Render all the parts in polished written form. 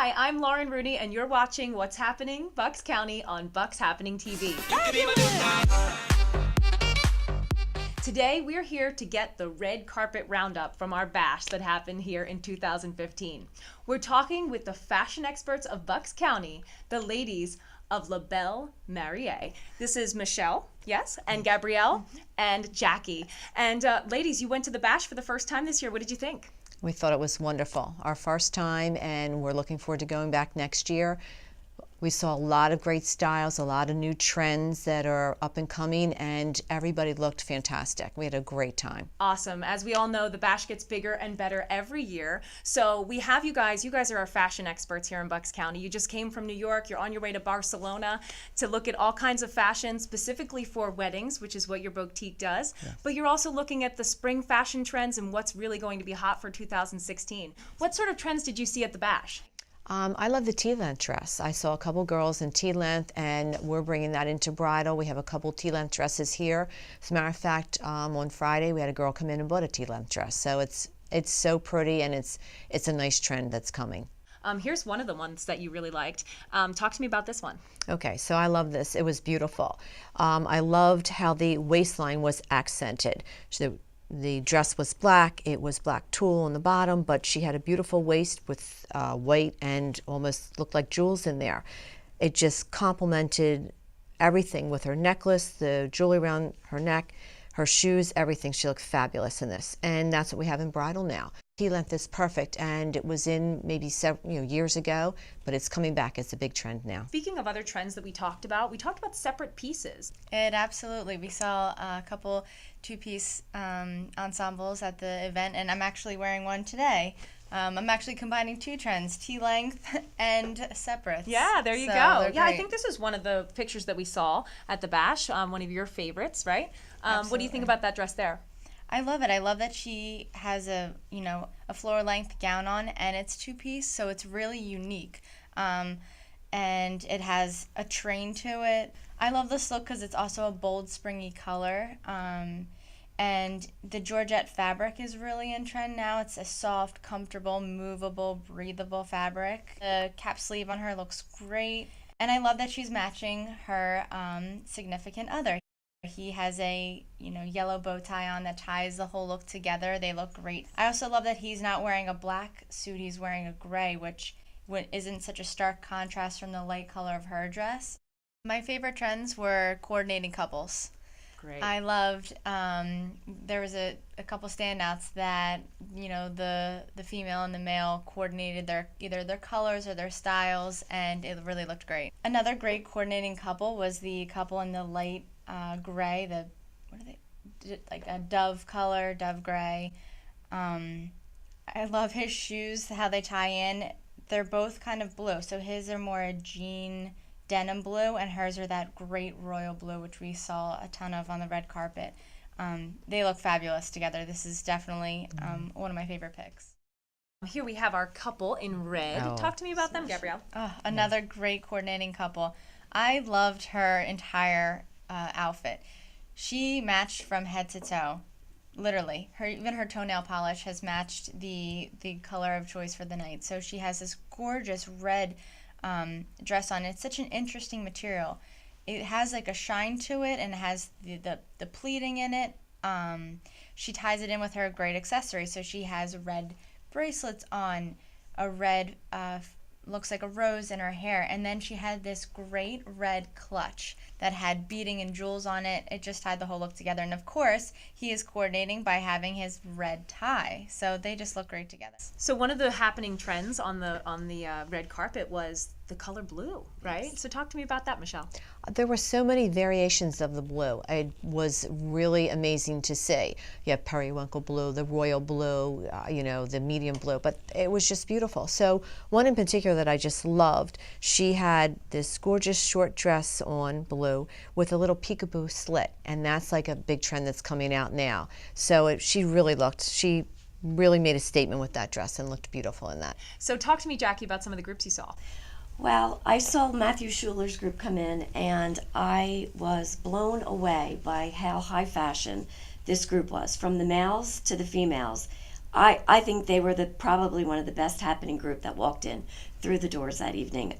Hi, I'm Lauren Rooney, and you're watching What's Happening Bucks County on Bucks Happening TV. Today, we're here to get the red carpet roundup from our bash that happened here in 2015. We're talking with the fashion experts of Bucks County, the ladies of Belle Marieé. This is Michelle, yes, and Gabrielle, and Jackie. And ladies, you went to the bash for the first time this year. What did you think? We thought it was wonderful. Our first time, and we're looking forward to going back next year. We saw a lot of great styles, a lot of new trends that are up and coming, and everybody looked fantastic. We had a great time. Awesome. As we all know, the bash gets bigger and better every year. So we have you guys are our fashion experts here in Bucks County. You just came from New York. You're on your way to Barcelona to look at all kinds of fashion, specifically for weddings, which is what your boutique does. Yeah. But you're also looking at the spring fashion trends and what's really going to be hot for 2016. What sort of trends did you see at the bash? I love the tea-length dress. I saw a couple girls in tea-length, and we're bringing that into bridal. We have a couple tea-length dresses here. As a matter of fact, on Friday we had a girl come in and bought a tea-length dress. So it's so pretty, and it's a nice trend that's coming. Here's one of the ones that you really liked. Talk to me about this one. Okay, so I love this. It was beautiful. I loved how the waistline was accented. So the dress was black, it was black tulle on the bottom, but she had a beautiful waist with white and almost looked like jewels in there. It just complemented everything with her necklace, the jewelry around her neck, her shoes, everything. She looked fabulous in this. And that's what we have in bridal now. Tea-length is perfect, and it was in maybe years ago, but it's coming back. It's a big trend now. Speaking of other trends that we talked about separate pieces. Absolutely. We saw a couple two-piece ensembles at the event, and I'm actually wearing one today. I'm actually combining two trends, tea-length and separates. Yeah, there you go. Yeah, I think this is one of the pictures that we saw at the bash, one of your favorites, right? What do you think about that dress there? I love it. I love that she has a floor length gown on, and it's two-piece, so it's really unique. And it has a train to it. I love this look because it's also a bold, springy color. And the georgette fabric is really in trend now. It's a soft, comfortable, movable, breathable fabric. The cap sleeve on her looks great. And I love that she's matching her significant other. He has a yellow bow tie on that ties the whole look together. They look great. I also love that he's not wearing a black suit. He's wearing a gray, which isn't such a stark contrast from the light color of her dress. My favorite trends were coordinating couples. Great. I loved, there was a couple standouts that, the female and the male coordinated either their colors or their styles, and it really looked great. Another great coordinating couple was the couple in the light gray, like a dove color, dove gray. I love his shoes, how they tie in. They're both kind of blue, so his are more a jean denim blue, and hers are that great royal blue, which we saw a ton of on the red carpet. They look fabulous together. This is definitely one of my favorite picks. Here we have our couple in red. Oh. Talk to me about them, Gabrielle. Another great coordinating couple. I loved her entire outfit. She matched from head to toe, literally. Even her toenail polish has matched the color of choice for the night. So she has this gorgeous red dress on. It's such an interesting material. It has like a shine to it, and it has the pleating in it. She ties it in with her great accessory. So she has red bracelets on, a red looks like a rose in her hair, and then she had this great red clutch that had beading and jewels on it. It just tied the whole look together. And of course, he is coordinating by having his red tie, so they just look great together. So one of the happening trends on the red carpet was the color blue, right? Yes. So talk to me about that, Michelle. There were so many variations of the blue. It was really amazing to see. You have periwinkle blue, the royal blue, the medium blue, but it was just beautiful. So one in particular that I just loved, she had this gorgeous short dress on, blue, with a little peekaboo slit, and that's like a big trend that's coming out now. So she really made a statement with that dress and looked beautiful in that. So talk to me, Jackie, about some of the groups you saw. Well, I saw Matthew Schuler's group come in, and I was blown away by how high fashion this group was, from the males to the females. I think they were probably one of the best happening group that walked in through the doors that evening.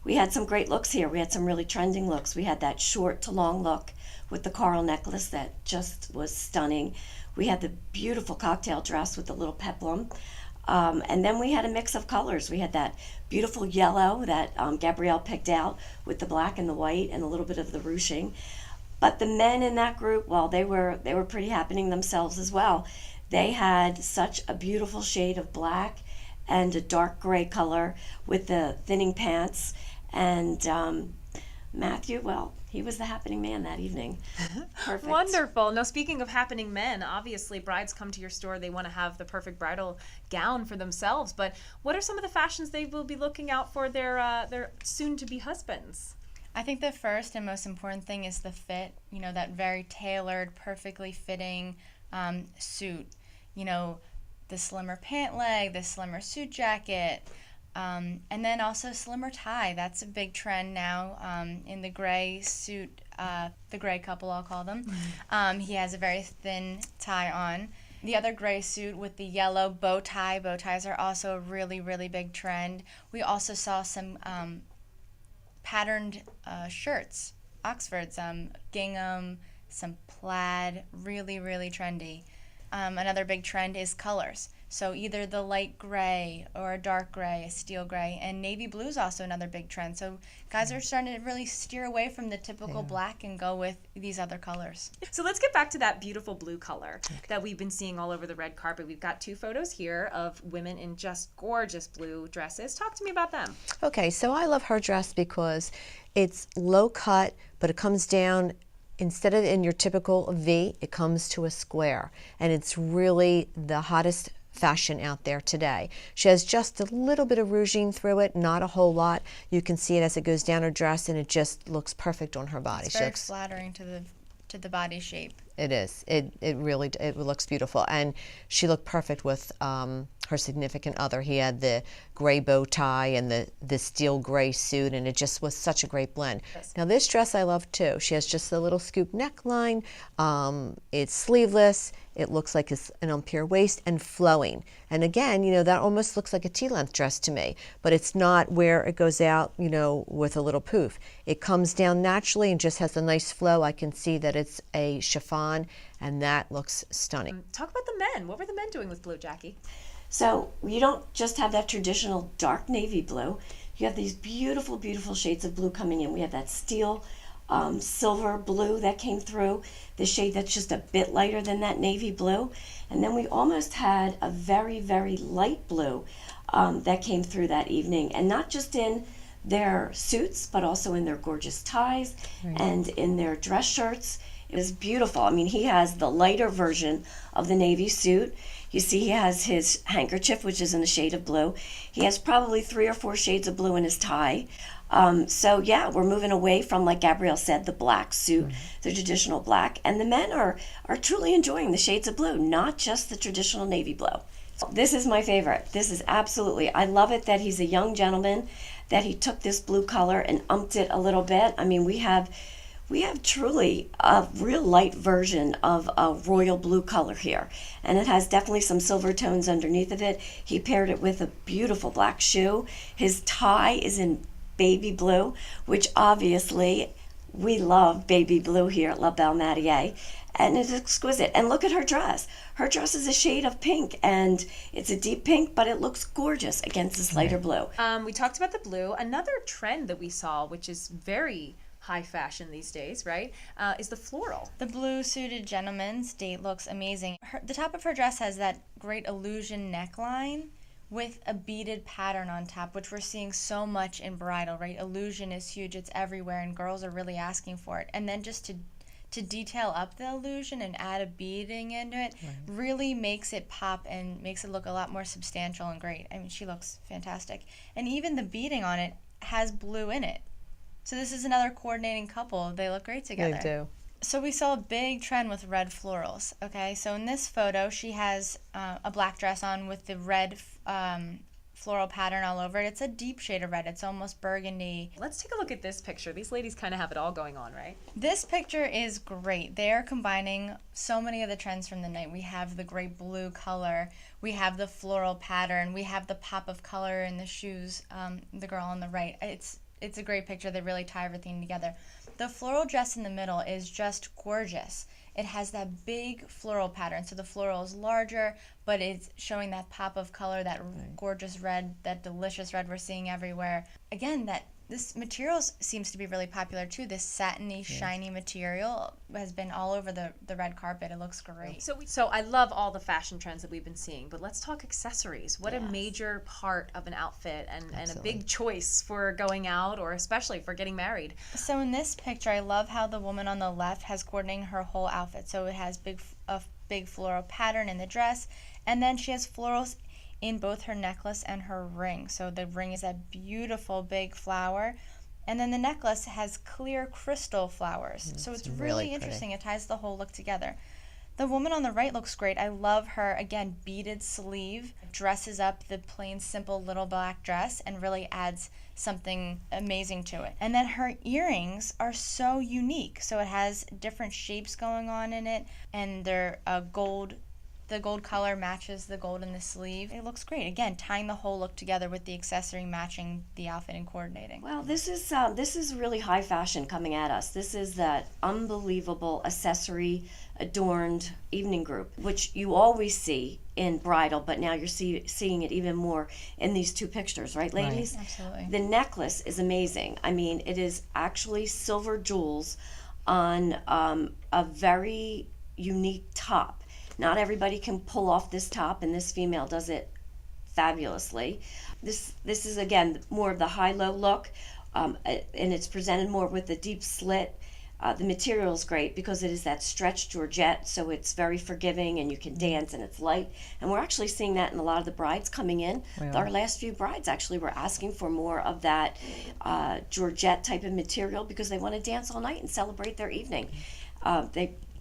We had some great looks here. We had some really trending looks. We had that short to long look with the coral necklace that just was stunning. We had the beautiful cocktail dress with the little peplum. And then we had a mix of colors. We had that beautiful yellow that Gabrielle picked out with the black and the white and a little bit of the ruching. But the men in that group, well, they were pretty happening themselves as well. They had such a beautiful shade of black and a dark gray color with the thinning pants. And Matthew, well, he was the happening man that evening. Perfect. Wonderful. Now, speaking of happening men, obviously brides come to your store, they want to have the perfect bridal gown for themselves. But what are some of the fashions they will be looking out for their soon-to-be husbands? I think the first and most important thing is the fit, that very tailored, perfectly fitting suit. The slimmer pant leg, the slimmer suit jacket, and then also slimmer tie. That's a big trend now in the gray suit, the gray couple, I'll call them. He has a very thin tie on. The other gray suit with the yellow bow tie. Bow ties are also a really, really big trend. We also saw some patterned shirts, Oxfords, gingham, some plaid, really, really trendy. Another big trend is colors. So either the light gray or a dark gray, a steel gray, and navy blue is also another big trend. So guys are starting to really steer away from the typical black and go with these other colors. So let's get back to that beautiful blue color that we've been seeing all over the red carpet. We've got 2 photos here of women in just gorgeous blue dresses. Talk to me about them. Okay, so I love her dress because it's low cut, but it comes down. Instead of in your typical V, it comes to a square, and it's really the hottest fashion out there today. She has just a little bit of rouging through it, not a whole lot. You can see it as it goes down her dress, and it just looks perfect on her body. It's very flattering to the body shape. It is. It really looks beautiful, and she looked perfect with her significant other. He had the gray bow tie and the steel gray suit, and it just was such a great blend. Yes. Now this dress I love too. She has just a little scoop neckline. It's sleeveless. It looks like it's an empire waist and flowing. And again, that almost looks like a T-length dress to me, but it's not where it goes out, with a little poof. It comes down naturally and just has a nice flow. I can see that it's a chiffon, and that looks stunning. Talk about the men. What were the men doing with blue, Jackie? So you don't just have that traditional dark navy blue. You have these beautiful, beautiful shades of blue coming in. We have that steel silver blue that came through, the shade that's just a bit lighter than that navy blue. And then we almost had a very, very light blue that came through that evening. And not just in their suits, but also in their gorgeous ties and in their dress shirts. It was beautiful. I mean, he has the lighter version of the navy suit. You see he has his handkerchief, which is in a shade of blue. He has probably 3 or 4 shades of blue in his tie. So yeah, we're moving away from, like Gabrielle said, the black suit, the traditional black. And the men are truly enjoying the shades of blue, not just the traditional navy blue. This is my favorite. This is absolutely, I love it that he's a young gentleman, that he took this blue color and umped it a little bit. I mean, we have truly a real light version of a royal blue color here. And it has definitely some silver tones underneath of it. He paired it with a beautiful black shoe. His tie is in baby blue, which obviously we love baby blue here at Belle Marieé. And it's exquisite. And look at her dress. Her dress is a shade of pink, and it's a deep pink, but it looks gorgeous against this lighter blue. We talked about the blue. Another trend that we saw, which is very high fashion these days, right, is the floral. The blue suited gentleman's date looks amazing. The top of her dress has that great illusion neckline with a beaded pattern on top, which we're seeing so much in bridal, right? Illusion is huge. It's everywhere, and girls are really asking for it. And then just to detail up the illusion and add a beading into it really makes it pop and makes it look a lot more substantial and great. I mean, she looks fantastic. And even the beading on it has blue in it. So this is another coordinating couple. They look great together. They do. So we saw a big trend with red florals, okay? So in this photo, she has a black dress on with the red floral pattern all over it. It's a deep shade of red. It's almost burgundy. Let's take a look at this picture. These ladies kind of have it all going on, right? This picture is great. They are combining so many of the trends from the night. We have the great blue color. We have the floral pattern. We have the pop of color in the shoes, the girl on the right. It's a great picture. They really tie everything together. The floral dress in the middle is just gorgeous. It has that big floral pattern. So the floral is larger, but it's showing that pop of color, that gorgeous red, that delicious red we're seeing everywhere. Again, this material seems to be really popular too. This satiny, shiny material has been all over the red carpet. It looks great. So I love all the fashion trends that we've been seeing, but let's talk accessories. What a major part of an outfit and a big choice for going out or especially for getting married. So in this picture, I love how the woman on the left has coordinated her whole outfit. So it has a big floral pattern in the dress, and then she has florals in both her necklace and her ring. So the ring is that beautiful big flower, and then the necklace has clear crystal flowers. So it's really interesting. It ties the whole look together. The woman on the right looks great. I love her, again, beaded sleeve, dresses up the plain, simple little black dress and really adds something amazing to it. And then her earrings are so unique. So it has different shapes going on in it, and they're gold. The gold color matches the gold in the sleeve. It looks great. Again, tying the whole look together with the accessory matching the outfit and coordinating. Well, this is really high fashion coming at us. This is that unbelievable accessory adorned evening group, which you always see in bridal, but now you're seeing it even more in these two pictures, right, ladies? Right. Absolutely. The necklace is amazing. I mean, it is actually silver jewels on a very unique top. Not everybody can pull off this top, and this female does it fabulously. This is, again, more of the high-low look, and it's presented more with the deep slit. The material is great because it is that stretched Georgette, so it's very forgiving, and you can dance, and it's light. And we're actually seeing that in a lot of the brides coming in. Our last few brides actually were asking for more of that Georgette type of material because they want to dance all night and celebrate their evening.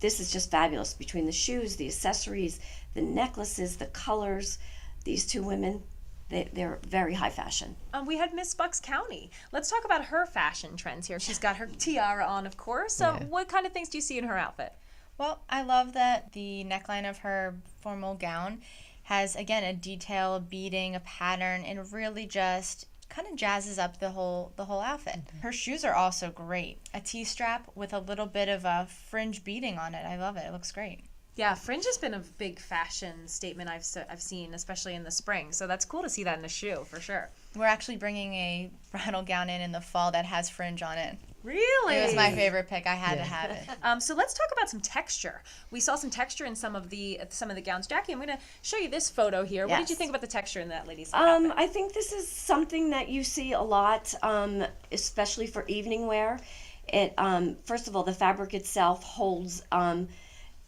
This is just fabulous. Between the shoes, the accessories, the necklaces, the colors, these two women, they're very high fashion. We had Miss Bucks County. Let's talk about her fashion trends here. She's got her tiara on, of course. What kind of things do you see in her outfit? Well, I love that the neckline of her formal gown has, again, a detail, a beading, a pattern, and really just kind of jazzes up the whole outfit. Her shoes are also great. A T-strap with a little bit of a fringe beading on it. I love it. It looks great. Yeah, fringe has been a big fashion statement I've seen, especially in the spring. So that's cool to see that in a shoe, for sure. We're actually bringing a bridal gown in the fall that has fringe on it. Really? It was my favorite pick. I had to have it. So let's talk about some texture. We saw some texture in some of the gowns. Jackie, I'm going to show you this photo here. What did you think about the texture in that lady's outfit? I think this is something that you see a lot, especially for evening wear. It first of all, the fabric itself holds.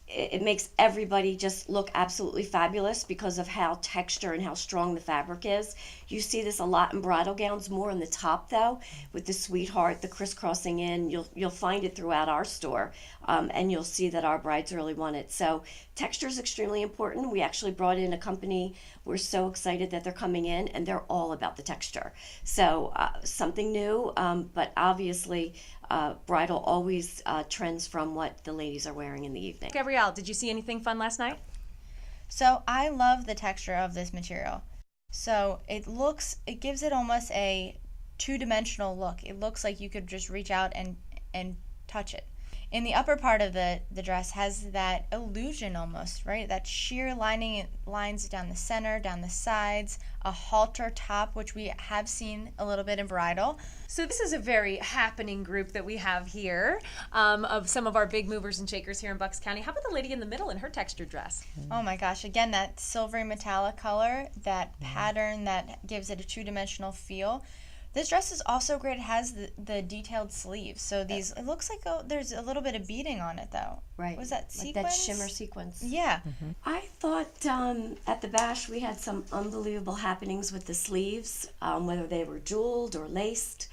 It makes everybody just look absolutely fabulous because of how texture and how strong the fabric is. You see this a lot in bridal gowns, more on the top though, with the sweetheart, the crisscrossing in. You'll find it throughout our store, and you'll see that our brides really want it. So texture is extremely important. We actually brought in a company. We're so excited that they're coming in, and they're all about the texture. So something new, but obviously bridal always trends from what the ladies are wearing in the evening. Gabrielle, did you see anything fun last night? So I love the texture of this material. So it gives it almost a two-dimensional look. It looks like you could just reach out and touch it. In the upper part of the dress has that illusion almost, right? That sheer lines down the center, down the sides, a halter top, which we have seen a little bit in bridal. So this is a very happening group that we have here of some of our big movers and shakers here in Bucks County. How about the lady in the middle in her textured dress? Oh my gosh, again, that silvery metallic color, that pattern that gives it a two-dimensional feel. This dress is also great. It has the detailed sleeves. So it looks like there's a little bit of beading on it though. Right. Was that sequence? Like that shimmer sequence. Yeah. I thought at the bash we had some unbelievable happenings with the sleeves, whether they were jeweled or laced.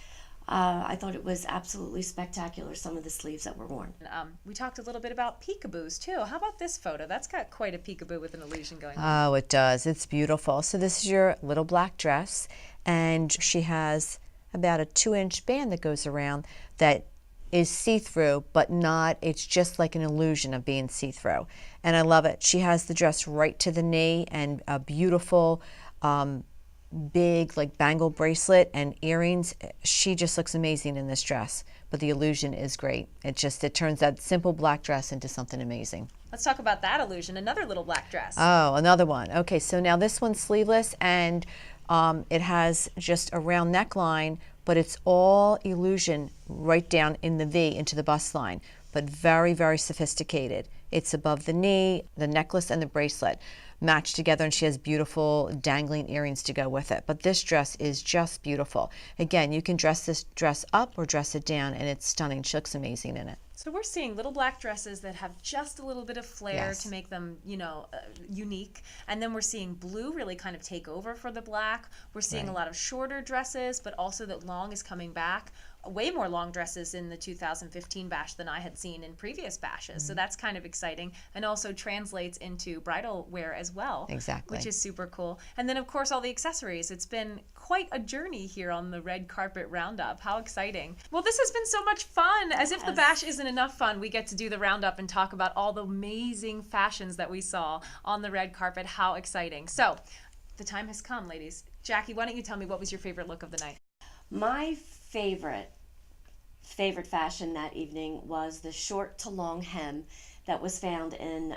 I thought it was absolutely spectacular, some of the sleeves that were worn. We talked a little bit about peekaboos too. How about this photo? That's got quite a peekaboo with an illusion going on. Oh, it does. It's beautiful. So this is your little black dress, and she has about a 2-inch band that goes around that is see-through, but not, it's just like an illusion of being see-through. And I love it. She has the dress right to the knee and a beautiful big like bangle bracelet and earrings. She just looks amazing in this dress, but the illusion is great. It turns that simple black dress into something amazing. Let's talk about that illusion, another little black dress. Oh, another one. Okay, so now this one's sleeveless, and it has just a round neckline, but it's all illusion right down in the V into the bust line, but very, very sophisticated. It's above the knee, the necklace and the bracelet matched together, and she has beautiful dangling earrings to go with it. But this dress is just beautiful. Again, you can dress this dress up or dress it down, and it's stunning. She looks amazing in it. So we're seeing little black dresses that have just a little bit of flair Yes. to make them, unique. And then we're seeing blue really kind of take over for the black. We're seeing a lot of shorter dresses, but also that long is coming back. Way more long dresses in the 2015 bash than I had seen in previous bashes. So that's kind of exciting, and also translates into bridal wear as well. Exactly. Which is super cool. And then of course all the accessories. It's been quite a journey here on the red carpet roundup. How exciting. Well, this has been so much fun. As if the bash isn't enough fun, we get to do the roundup and talk about all the amazing fashions that we saw on the red carpet. How exciting. So the time has come, ladies. Jackie, why don't you tell me what was your favorite look of the night? My favorite fashion that evening was the short to long hem that was found in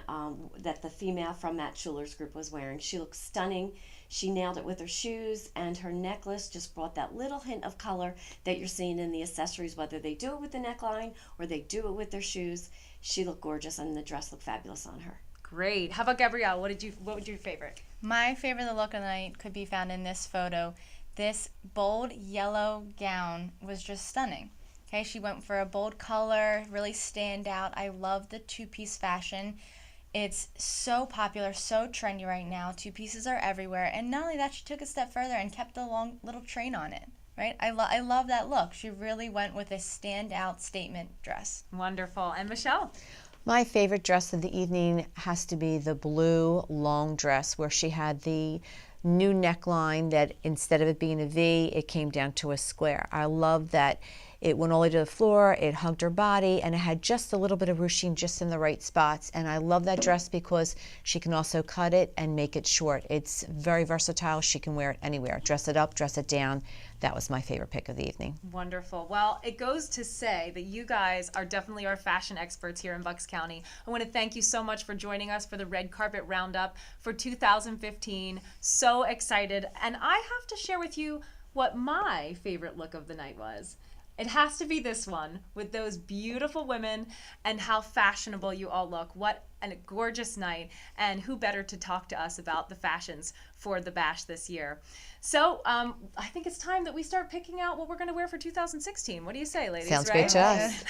that the female from Matt Schuler's group was wearing. She looked stunning. She nailed it with her shoes, and her necklace just brought that little hint of color that you're seeing in the accessories, whether they do it with the neckline or they do it with their shoes. She looked gorgeous, and the dress looked fabulous on her. Great. How about Gabrielle? What was your favorite? My favorite look of the night could be found in this photo. This bold yellow gown was just stunning. Okay, she went for a bold color, really stand out. I love the two-piece fashion. It's so popular, so trendy right now. Two pieces are everywhere. And not only that, she took a step further and kept the long little train on it. Right? I love that look. She really went with a standout statement dress. Wonderful. And Michelle? My favorite dress of the evening has to be the blue long dress where she had the new neckline that instead of it being a V, it came down to a square. I love that it went all the way to the floor, it hugged her body, and it had just a little bit of ruching just in the right spots. And I love that dress because she can also cut it and make it short. It's very versatile. She can wear it anywhere. Dress it up, dress it down. That was my favorite pick of the evening. Wonderful. Well, it goes to say that you guys are definitely our fashion experts here in Bucks County. I want to thank you so much for joining us for the Red Carpet Roundup for 2015. So excited. And I have to share with you what my favorite look of the night was. It has to be this one with those beautiful women and how fashionable you all look. What a gorgeous night, and who better to talk to us about the fashions for the bash this year. So I think it's time that we start picking out what we're going to wear for 2016. What do you say, ladies? Sounds right? great to us.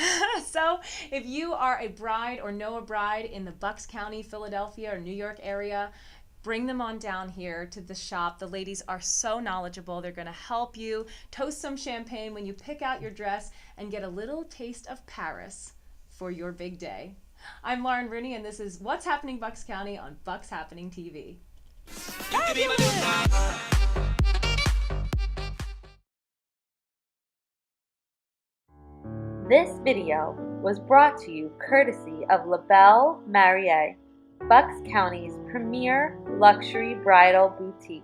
So if you are a bride or know a bride in the Bucks County, Philadelphia, or New York area, bring them on down here to the shop. The ladies are so knowledgeable. They're going to help you toast some champagne when you pick out your dress and get a little taste of Paris for your big day. I'm Lauren Rooney, and this is What's Happening Bucks County on Bucks Happening TV. This video was brought to you courtesy of Belle Marieé, Bucks County's premier luxury bridal boutique.